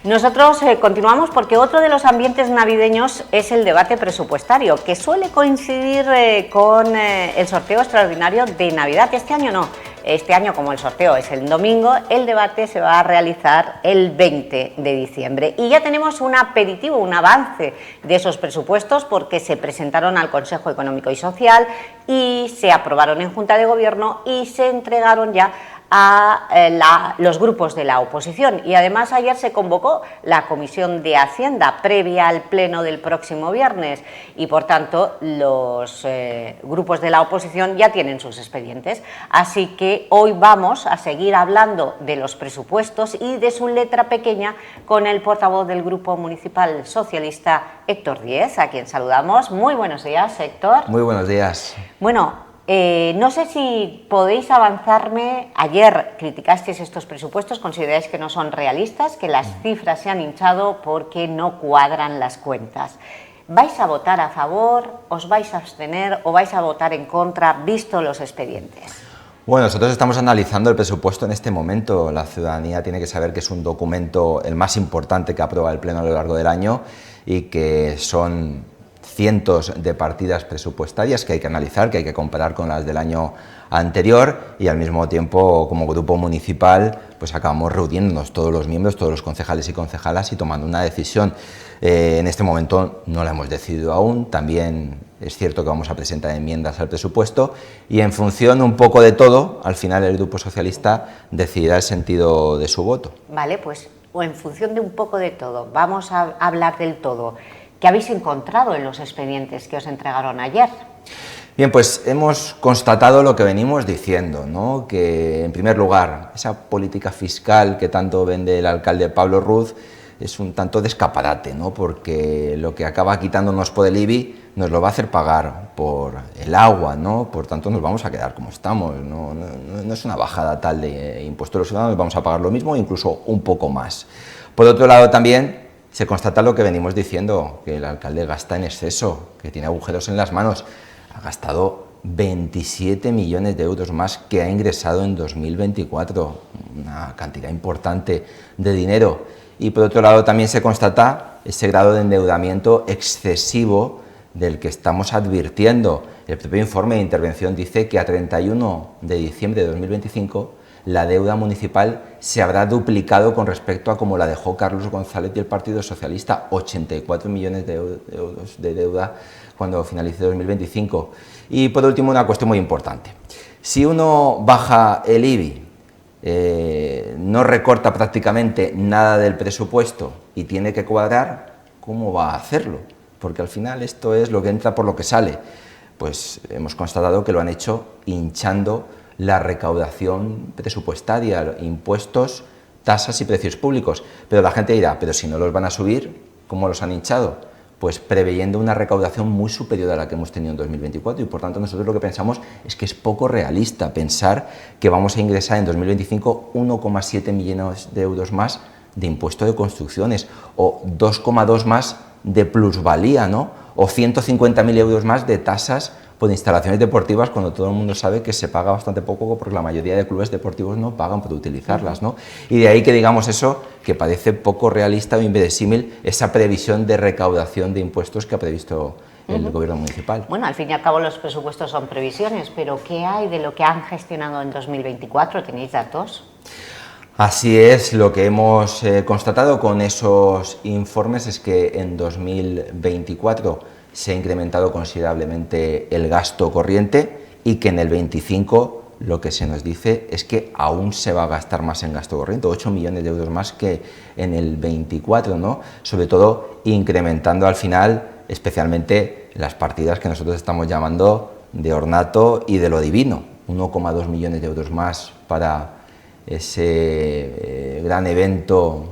Nosotros continuamos porque otro de los ambientes navideños es el debate presupuestario, que suele coincidir con el sorteo extraordinario de Navidad. Este año no. Este año, como el sorteo es el domingo, el debate se va a realizar el 20 de diciembre. Y ya tenemos un aperitivo, un avance de esos presupuestos, porque se presentaron al Consejo Económico y Social y se aprobaron en Junta de Gobierno y se entregaron ya a los grupos de la oposición. Y además ayer se convocó la Comisión de Hacienda previa al pleno del próximo viernes y por tanto los grupos de la oposición ya tienen sus expedientes. Así que hoy vamos a seguir hablando de los presupuestos y de su letra pequeña con el portavoz del Grupo Municipal Socialista, Héctor Díez, a quien saludamos. Muy buenos días, Héctor. Muy buenos días. Bueno, no sé si podéis avanzarme. Ayer criticasteis estos presupuestos, consideráis que no son realistas, que las cifras se han hinchado porque no cuadran las cuentas. ¿Vais a votar a favor, os vais a abstener o vais a votar en contra, visto los expedientes? Bueno, nosotros estamos analizando el presupuesto en este momento. La ciudadanía tiene que saber que es un documento el más importante que aprueba el Pleno a lo largo del año y que son cientos de partidas presupuestarias que hay que analizar, que hay que comparar con las del año anterior y al mismo tiempo como grupo municipal pues acabamos reuniéndonos todos los miembros, todos los concejales y concejalas y tomando una decisión. En este momento no la hemos decidido aún, también es cierto que vamos a presentar enmiendas al presupuesto y en función un poco de todo, al final el Grupo Socialista decidirá el sentido de su voto. Vale, pues o en función de un poco de todo, vamos a hablar del todo. ¿Qué habéis encontrado en los expedientes que os entregaron ayer? Bien, pues hemos constatado lo que venimos diciendo, ¿no? Que en primer lugar, esa política fiscal que tanto vende el alcalde Pablo Ruz es un tanto de escaparate, ¿no? Porque lo que acaba quitándonos por el IBI nos lo va a hacer pagar por el agua, ¿no? Por tanto nos vamos a quedar como estamos, no es una bajada tal de impuestos a los ciudadanos, vamos a pagar lo mismo, incluso un poco más. Por otro lado también se constata lo que venimos diciendo, que el alcalde gasta en exceso, que tiene agujeros en las manos. Ha gastado 27 millones de euros más que ha ingresado en 2024, una cantidad importante de dinero. Y por otro lado también se constata ese grado de endeudamiento excesivo del que estamos advirtiendo. El propio informe de intervención dice que a 31 de diciembre de 2025 la deuda municipal se habrá duplicado con respecto a como la dejó Carlos González y el Partido Socialista, 84 millones de euros de deuda cuando finalice 2025. Y por último, una cuestión muy importante. Si uno baja el IBI, no recorta prácticamente nada del presupuesto y tiene que cuadrar, ¿cómo va a hacerlo? Porque al final esto es lo que entra por lo que sale. Pues hemos constatado que lo han hecho hinchando la recaudación presupuestaria, impuestos, tasas y precios públicos. Pero la gente dirá, pero si no los van a subir, ¿cómo los han hinchado? Pues preveyendo una recaudación muy superior a la que hemos tenido en 2024 y por tanto nosotros lo que pensamos es que es poco realista pensar que vamos a ingresar en 2025 1,7 millones de euros más de impuesto de construcciones o 2,2 más de plusvalía, ¿no? O 150.000 euros más de tasas por instalaciones deportivas cuando todo el mundo sabe que se paga bastante poco porque la mayoría de clubes deportivos no pagan por utilizarlas, ¿no? Y de ahí que digamos eso, que parece poco realista o inverosímil esa previsión de recaudación de impuestos que ha previsto el gobierno municipal. Bueno, al fin y al cabo los presupuestos son previsiones, pero ¿qué hay de lo que han gestionado en 2024? ¿Tenéis datos? Así es, lo que hemos constatado con esos informes es que en 2024 se ha incrementado considerablemente el gasto corriente y que en el 25 lo que se nos dice es que aún se va a gastar más en gasto corriente, 8 millones de euros más que en el 24, ¿no? Sobre todo incrementando al final especialmente las partidas que nosotros estamos llamando de ornato y de lo divino, 1,2 millones de euros más para ese gran evento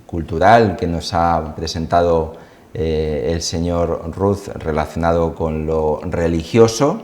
cultural que nos ha presentado el señor Ruz relacionado con lo religioso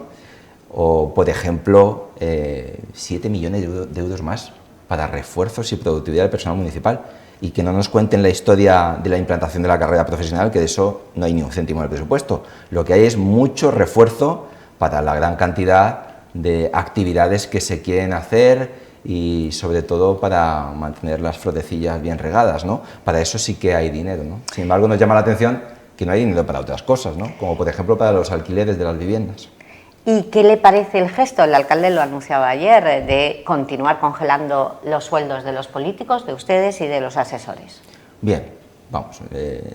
o, por ejemplo, 7 millones de euros más para refuerzos y productividad del personal municipal y que no nos cuenten la historia de la implantación de la carrera profesional, que de eso no hay ni un céntimo en el presupuesto. Lo que hay es mucho refuerzo para la gran cantidad de actividades que se quieren hacer y sobre todo para mantener las flotecillas bien regadas, ¿no? Para eso sí que hay dinero, ¿no? Sin embargo, nos llama la atención que no hay dinero para otras cosas, ¿no? Como por ejemplo para los alquileres de las viviendas. ¿Y qué le parece el gesto? El alcalde lo anunciaba ayer, de continuar congelando los sueldos de los políticos, de ustedes y de los asesores. Bien, vamos,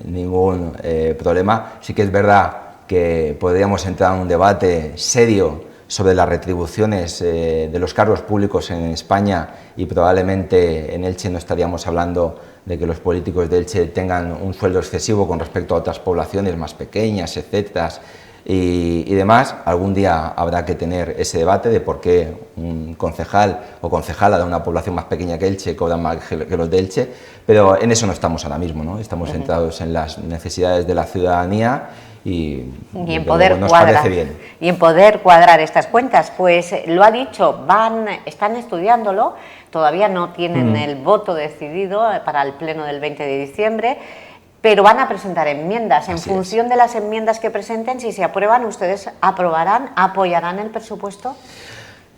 ningún problema. Sí que es verdad que podríamos entrar en un debate serio sobre las retribuciones de los cargos públicos en España, y probablemente en Elche no estaríamos hablando de que los políticos de Elche tengan un sueldo excesivo con respecto a otras poblaciones más pequeñas, etcétera, y demás. Algún día habrá que tener ese debate de por qué un concejal o concejala de una población más pequeña que Elche cobran más que los de Elche, pero en eso no estamos ahora mismo, ¿no? Estamos centrados en las necesidades de la ciudadanía y en poder nos cuadrar, parece bien. Y en poder cuadrar estas cuentas. Pues lo ha dicho, están estudiándolo, todavía no tienen el voto decidido para el pleno del 20 de diciembre, pero van a presentar enmiendas. En función de las enmiendas que presenten, si se aprueban, ¿ustedes apoyarán el presupuesto?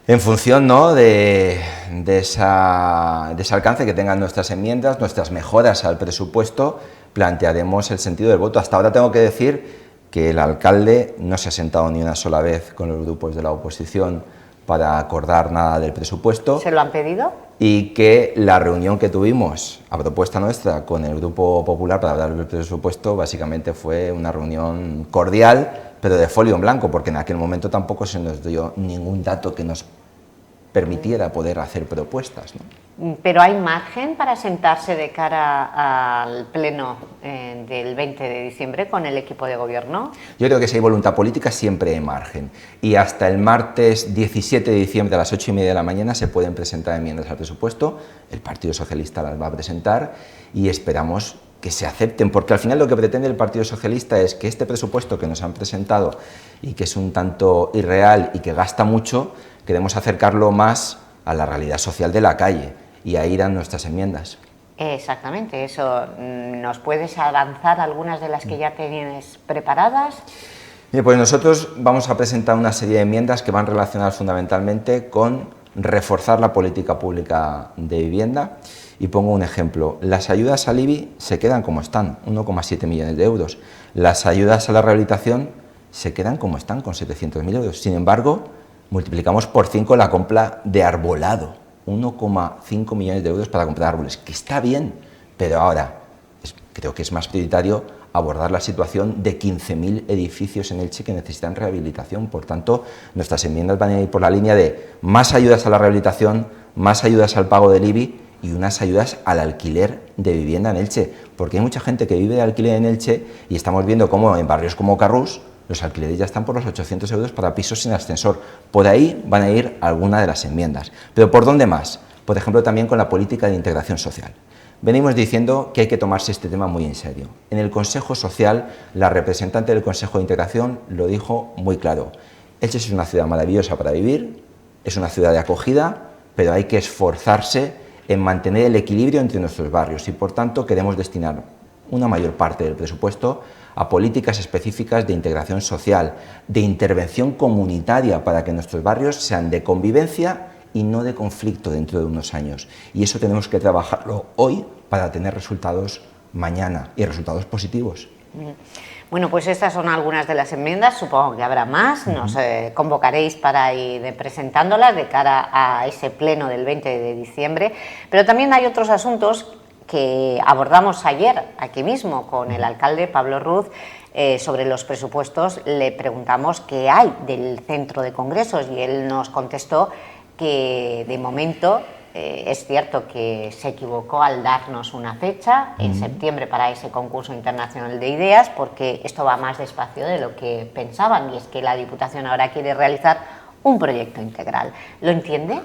En función, ¿no?, de ese alcance que tengan nuestras enmiendas, nuestras mejoras al presupuesto, plantearemos el sentido del voto. Hasta ahora tengo que decir que el alcalde no se ha sentado ni una sola vez con los grupos de la oposición para acordar nada del presupuesto. ¿Se lo han pedido? Y que la reunión que tuvimos a propuesta nuestra con el Grupo Popular para hablar del presupuesto básicamente fue una reunión cordial, pero de folio en blanco, porque en aquel momento tampoco se nos dio ningún dato que nos permitiera poder hacer propuestas, ¿no? ¿Pero hay margen para sentarse de cara al pleno del 20 de diciembre con el equipo de gobierno? Yo creo que si hay voluntad política siempre hay margen, y hasta el martes 17 de diciembre a las 8:30 de la mañana se pueden presentar enmiendas al presupuesto. El Partido Socialista las va a presentar y esperamos que se acepten, porque al final lo que pretende el Partido Socialista es que este presupuesto que nos han presentado y que es un tanto irreal y que gasta mucho, queremos acercarlo más a la realidad social de la calle, y ahí irán nuestras enmiendas. Exactamente, eso. ¿Nos puedes avanzar algunas de las que ya tienes preparadas? Bien, pues nosotros vamos a presentar una serie de enmiendas que van relacionadas fundamentalmente con reforzar la política pública de vivienda. Y pongo un ejemplo: las ayudas al IBI se quedan como están, 1,7 millones de euros. Las ayudas a la rehabilitación se quedan como están, con 700.000 euros. Sin embargo, multiplicamos por 5 la compra de arbolado, 1,5 millones de euros para comprar árboles, que está bien, pero ahora creo que es más prioritario abordar la situación de 15.000 edificios en Elche que necesitan rehabilitación. Por tanto, nuestras enmiendas van a ir por la línea de más ayudas a la rehabilitación, más ayudas al pago del IBI y unas ayudas al alquiler de vivienda en Elche, porque hay mucha gente que vive de alquiler en Elche y estamos viendo cómo en barrios como Carrús los alquileres ya están por los 800 euros para pisos sin ascensor. Por ahí van a ir algunas de las enmiendas. ¿Pero por dónde más? Por ejemplo, también con la política de integración social. Venimos diciendo que hay que tomarse este tema muy en serio. En el Consejo Social, la representante del Consejo de Integración lo dijo muy claro. Elche es una ciudad maravillosa para vivir, es una ciudad de acogida, pero hay que esforzarse en mantener el equilibrio entre nuestros barrios, y por tanto queremos destinar una mayor parte del presupuesto a políticas específicas de integración social, de intervención comunitaria, para que nuestros barrios sean de convivencia y no de conflicto dentro de unos años. Y eso tenemos que trabajarlo hoy para tener resultados mañana, y resultados positivos. Bueno, pues estas son algunas de las enmiendas, supongo que habrá más, nos convocaréis para ir presentándolas de cara a ese pleno del 20 de diciembre, pero también hay otros asuntos que abordamos ayer aquí mismo con el alcalde Pablo Ruz. Sobre los presupuestos le preguntamos qué hay del centro de congresos y él nos contestó que de momento es cierto que se equivocó al darnos una fecha en septiembre para ese concurso internacional de ideas, porque esto va más despacio de lo que pensaban, y es que la Diputación ahora quiere realizar un proyecto integral. ¿Lo entiende?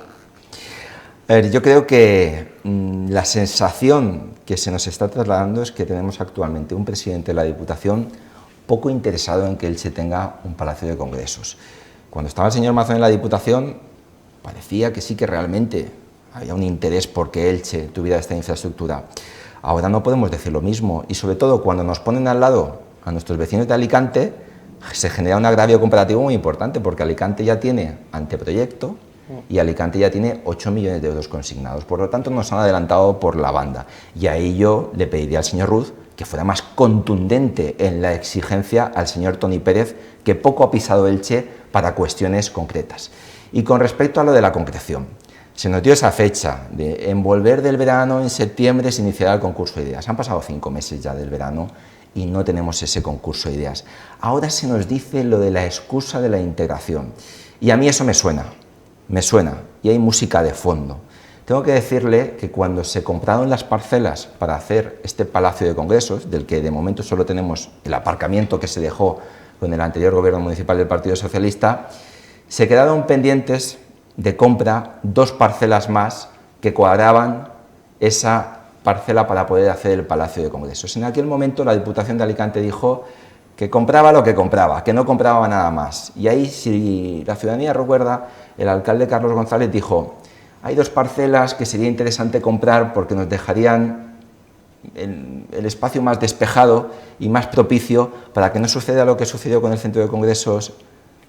A ver, yo creo que la sensación que se nos está trasladando es que tenemos actualmente un presidente de la Diputación poco interesado en que Elche tenga un palacio de congresos. Cuando estaba el señor Mazón en la Diputación, parecía que sí que realmente había un interés por que Elche tuviera esta infraestructura. Ahora no podemos decir lo mismo, y sobre todo cuando nos ponen al lado a nuestros vecinos de Alicante, se genera un agravio comparativo muy importante, porque Alicante ya tiene anteproyecto, y Alicante ya tiene 8 millones de euros consignados. Por lo tanto, nos han adelantado por la banda. Y ahí yo le pediría al señor Ruz que fuera más contundente en la exigencia al señor Toni Pérez, que poco ha pisado Elche para cuestiones concretas. Y con respecto a lo de la concreción, se nos dio esa fecha de envolver del verano, en septiembre se iniciará el concurso de ideas. Han pasado 5 meses ya del verano y no tenemos ese concurso de ideas. Ahora se nos dice lo de la excusa de la integración. Y a mí eso me suena, y hay música de fondo. Tengo que decirle que cuando se compraron las parcelas para hacer este Palacio de Congresos, del que de momento solo tenemos el aparcamiento que se dejó con el anterior gobierno municipal del Partido Socialista, se quedaron pendientes de compra 2 parcelas más que cuadraban esa parcela para poder hacer el Palacio de Congresos. En aquel momento la Diputación de Alicante dijo que compraba lo que compraba, que no compraba nada más. Y ahí, si la ciudadanía recuerda, el alcalde Carlos González dijo: hay 2 parcelas que sería interesante comprar porque nos dejarían el espacio más despejado y más propicio para que no suceda lo que sucedió con el centro de congresos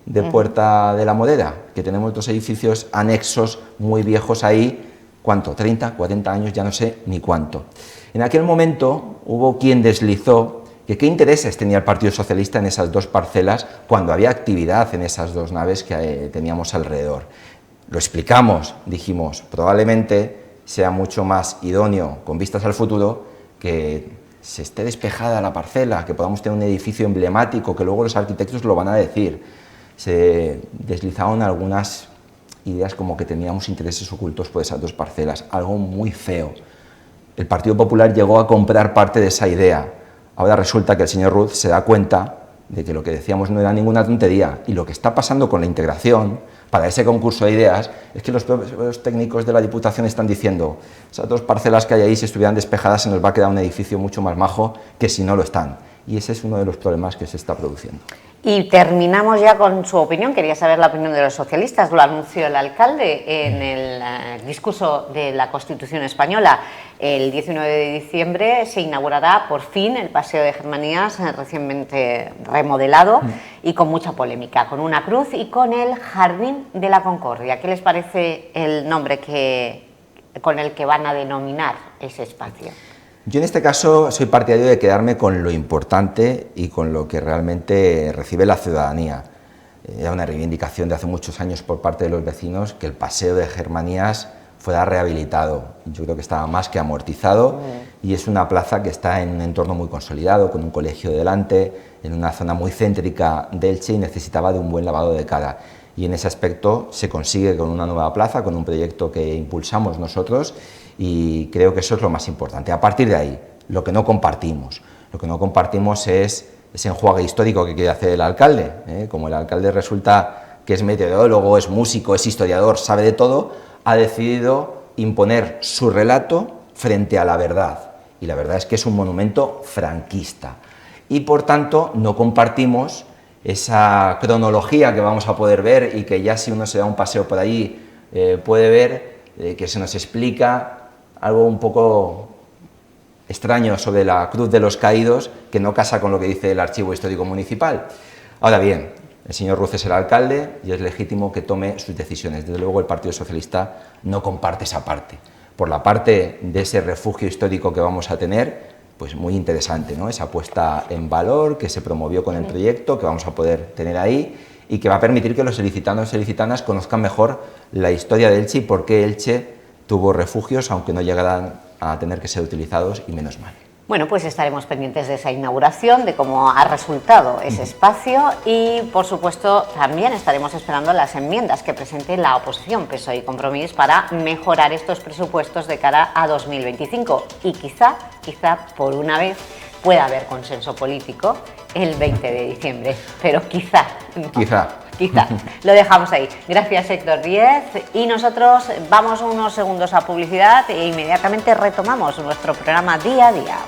de Puerta de la Modera, que tenemos 2 edificios anexos muy viejos ahí. ¿Cuánto? 30, 40 años, ya no sé ni cuánto. En aquel momento hubo quien deslizó que qué intereses tenía el Partido Socialista en esas 2 parcelas cuando había actividad en esas 2 naves que teníamos alrededor. Lo explicamos, dijimos, probablemente sea mucho más idóneo con vistas al futuro que se esté despejada la parcela, que podamos tener un edificio emblemático, que luego los arquitectos lo van a decir. Se deslizaron algunas ideas como que teníamos intereses ocultos por esas 2 parcelas, algo muy feo. El Partido Popular llegó a comprar parte de esa idea. Ahora resulta que el señor Ruz se da cuenta de que lo que decíamos no era ninguna tontería, y lo que está pasando con la integración para ese concurso de ideas es que los propios técnicos de la Diputación están diciendo: esas 2 parcelas que hay ahí, si estuvieran despejadas, se nos va a quedar un edificio mucho más majo que si no lo están. Y ese es uno de los problemas que se está produciendo. Y terminamos ya con su opinión. Quería saber la opinión de los socialistas. Lo anunció el alcalde en el discurso de la Constitución española. El 19 de diciembre se inaugurará por fin el Paseo de Germanías, recientemente remodelado y con mucha polémica, con una cruz y con el Jardín de la Concordia. ¿Qué les parece el nombre con el que van a denominar ese espacio? Yo en este caso soy partidario de quedarme con lo importante y con lo que realmente recibe la ciudadanía. Era una reivindicación de hace muchos años por parte de los vecinos que el Paseo de Germanías fuera rehabilitado. Yo creo que estaba más que amortizado y es una plaza que está en un entorno muy consolidado, con un colegio delante, en una zona muy céntrica de Elche, y necesitaba de un buen lavado de cara. Y en ese aspecto se consigue con una nueva plaza, con un proyecto que impulsamos nosotros, y creo que eso es lo más importante. A partir de ahí, lo que no compartimos es ese enjuague histórico que quiere hacer el alcalde. Como el alcalde resulta que es meteorólogo, es músico, es historiador, sabe de todo, ha decidido imponer su relato frente a la verdad, y la verdad es que es un monumento franquista, y por tanto no compartimos esa cronología que vamos a poder ver, y que ya si uno se da un paseo por allí puede ver, que se nos explica algo un poco extraño sobre la Cruz de los Caídos, que no casa con lo que dice el Archivo Histórico Municipal. Ahora bien, el señor Ruz es el alcalde y es legítimo que tome sus decisiones. Desde luego el Partido Socialista no comparte esa parte. Por la parte de ese refugio histórico que vamos a tener, pues muy interesante, ¿no? Esa puesta en valor que se promovió con el proyecto, que vamos a poder tener ahí, y que va a permitir que los ilicitanos y ilicitanas conozcan mejor la historia de Elche y por qué Elche tuvo refugios, aunque no llegaran a tener que ser utilizados, y menos mal. Bueno, pues estaremos pendientes de esa inauguración, de cómo ha resultado ese espacio, y por supuesto también estaremos esperando las enmiendas que presente la oposición, PSOE y Compromís, para mejorar estos presupuestos de cara a 2025, y quizá por una vez pueda haber consenso político el 20 de diciembre, pero quizá. ¿No? Quizá. Lo dejamos ahí. Gracias, Héctor Díez, y nosotros vamos unos segundos a publicidad e inmediatamente retomamos nuestro programa Día a Día.